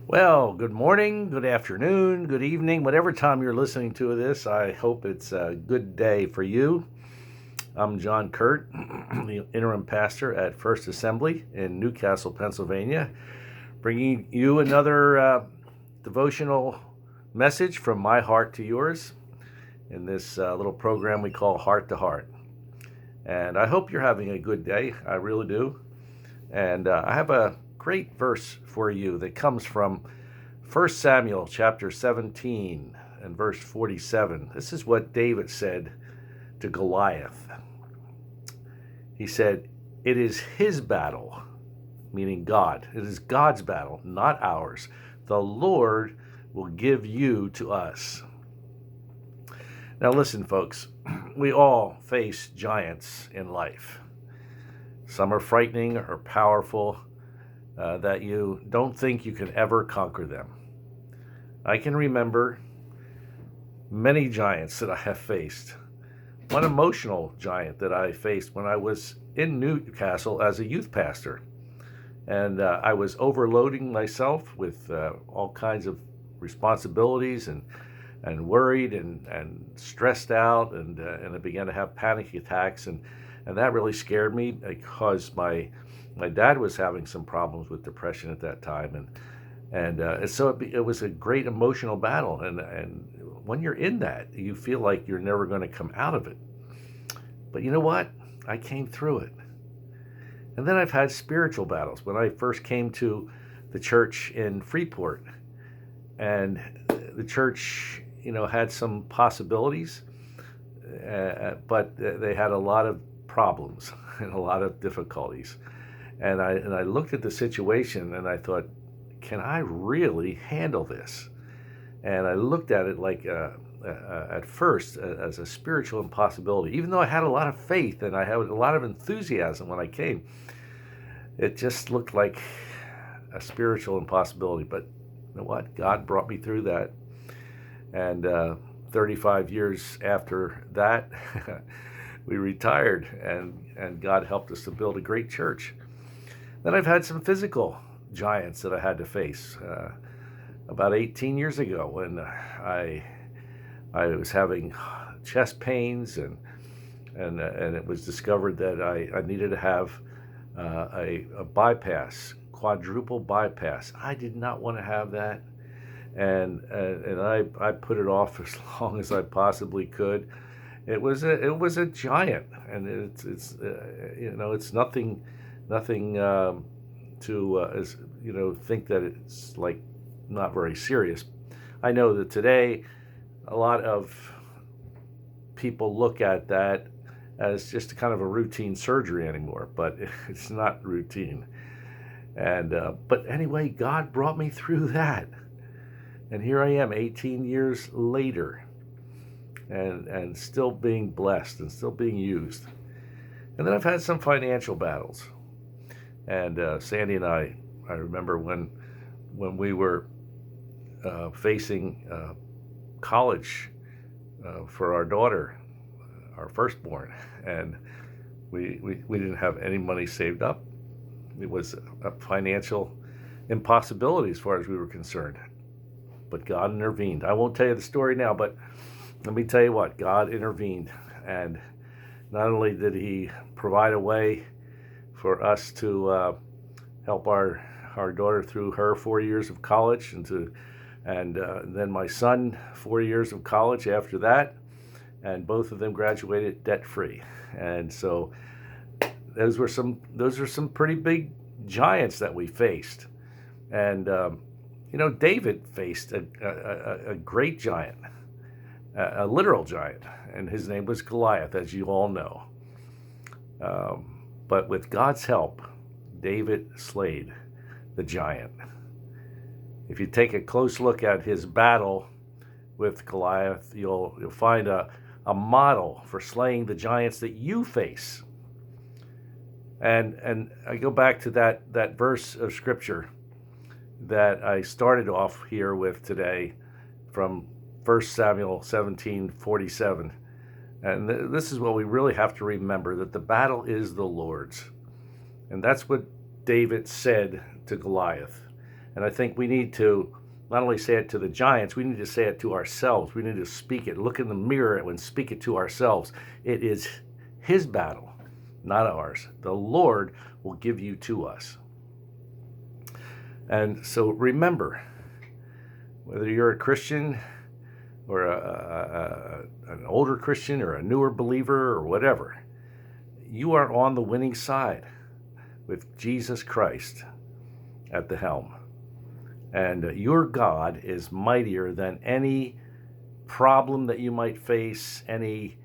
Well, good morning, good afternoon, good evening, whatever time you're listening to this. I hope it's a good day for you. I'm John Kuert, the interim pastor at First Assembly in Newcastle, Pennsylvania, bringing you another devotional message from my heart to yours in this little program we call Heart to Heart. And I hope you're having a good day. I really do. And I have a great verse for you that comes from 1 Samuel chapter 17 and verse 47. This is what David said to Goliath. He said, "It is his battle," meaning God. It is God's battle, not ours. The Lord will give you to us. Now listen, folks, we all face giants in life. Some are frightening or powerful that you don't think you can ever conquer them. I can remember many giants that I have faced. One emotional giant that I faced when I was in Newcastle as a youth pastor. And I was overloading myself with all kinds of responsibilities and worried and stressed out. And I began to have panic attacks. And that really scared me because my dad was having some problems with depression at that time. And so it was a great emotional battle. And when you're in that, you feel like you're never going to come out of it. But you know what? I came through it. And then I've had spiritual battles. When I first came to the church in Freeport, and the church, had some possibilities, but they had a lot of problems and a lot of difficulties. And I looked at the situation and I thought, can I really handle this? And I looked at it like at first as a spiritual impossibility. Even though I had a lot of faith and I had a lot of enthusiasm when I came, it just looked like a spiritual impossibility. But you know what? God brought me through that. And 35 years after that, we retired, and God helped us to build a great church. Then I've had some physical giants that I had to face. About 18 years ago, when I was having chest pains, and it was discovered that I needed to have a bypass, quadruple bypass. I did not want to have that, and I put it off as long as I possibly could. It was a giant, and it's nothing to think that it's like not very serious. I know that today a lot of people look at that as just kind of a routine surgery anymore, but it's not routine. And but anyway, God brought me through that, and here I am 18 years later, and still being blessed and still being used. And then I've had some financial battles. And Sandy and I remember when we were facing college for our daughter, our firstborn, and we didn't have any money saved up. It was a financial impossibility as far as we were concerned. But God intervened. I won't tell you the story now, but let me tell you what, God intervened. And not only did he provide a way for us to help our daughter through her 4 years of college, and then my son 4 years of college after that, and both of them graduated debt free. And so those are some pretty big giants that we faced. And David faced a great giant, a literal giant, and his name was Goliath, as you all know. But with God's help, David slayed the giant. If you take a close look at his battle with Goliath, you'll find a model for slaying the giants that you face. And I go back to that verse of scripture that I started off here with today from 1 Samuel 17:47. And this is what we really have to remember, that the battle is the Lord's. And that's what David said to Goliath. And I think we need to not only say it to the giants, we need to say it to ourselves. We need to speak it, look in the mirror and speak it to ourselves. It is his battle, not ours. The Lord will give you to us. And so remember, whether you're a Christian or an older Christian or a newer believer or whatever, you are on the winning side with Jesus Christ at the helm. And your God is mightier than any problem that you might face, any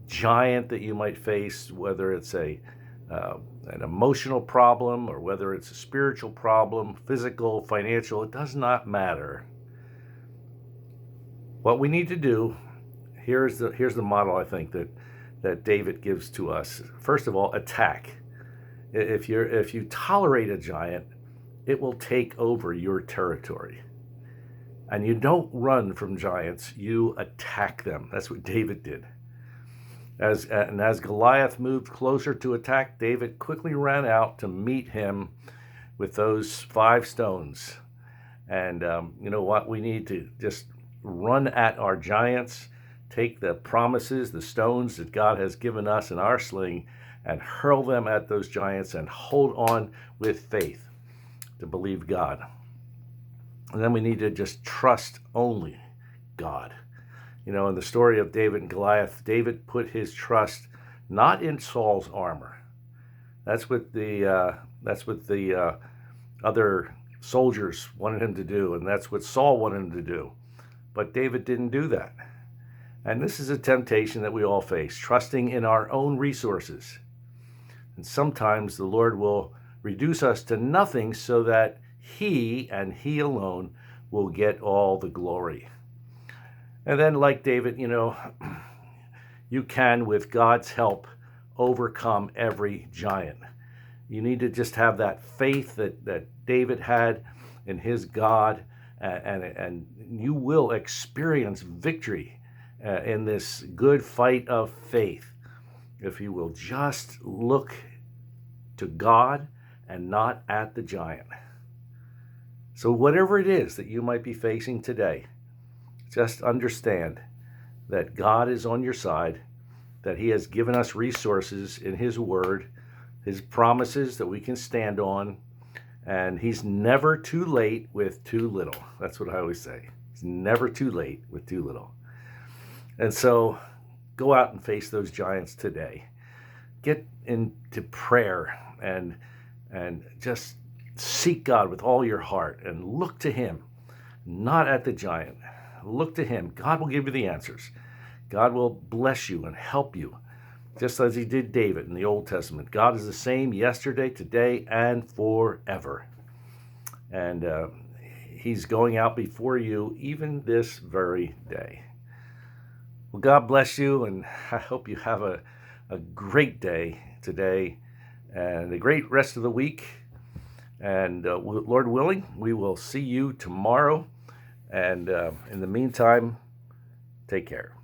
giant that you might face, whether it's an emotional problem or whether it's a spiritual problem, physical, financial, it does not matter. What we need to do, here's the model I think that David gives to us. First of all, attack. If you tolerate a giant, it will take over your territory. And you don't run from giants, you attack them. That's what David did. As Goliath moved closer to attack, David quickly ran out to meet him with those 5 stones. And you know what? We need to just run at our giants, take the promises, the stones that God has given us in our sling, and hurl them at those giants and hold on with faith to believe God. And then we need to just trust only God. You know, in the story of David and Goliath, David put his trust not in Saul's armor. That's what the other soldiers wanted him to do, and that's what Saul wanted him to do. But David didn't do that. And this is a temptation that we all face, trusting in our own resources. And sometimes the Lord will reduce us to nothing so that he and he alone will get all the glory. And then, like David, you know, you can, with God's help, overcome every giant. You need to just have that faith that David had in his God, and you will experience victory in this good fight of faith if you will just look to God and not at the giant. So whatever it is that you might be facing today, just understand that God is on your side, that he has given us resources in his word, his promises that we can stand on, and he's never too late with too little. That's what I always say. He's never too late with too little. And so go out and face those giants today. Get into prayer and just seek God with all your heart and look to him, not at the giant. Look to him. God will give you the answers. God will bless you and help you, just as he did David in the Old Testament. God is the same yesterday, today, and forever. And he's going out before you even this very day. Well, God bless you, and I hope you have a great day today and a great rest of the week. And Lord willing, we will see you tomorrow. And in the meantime, take care.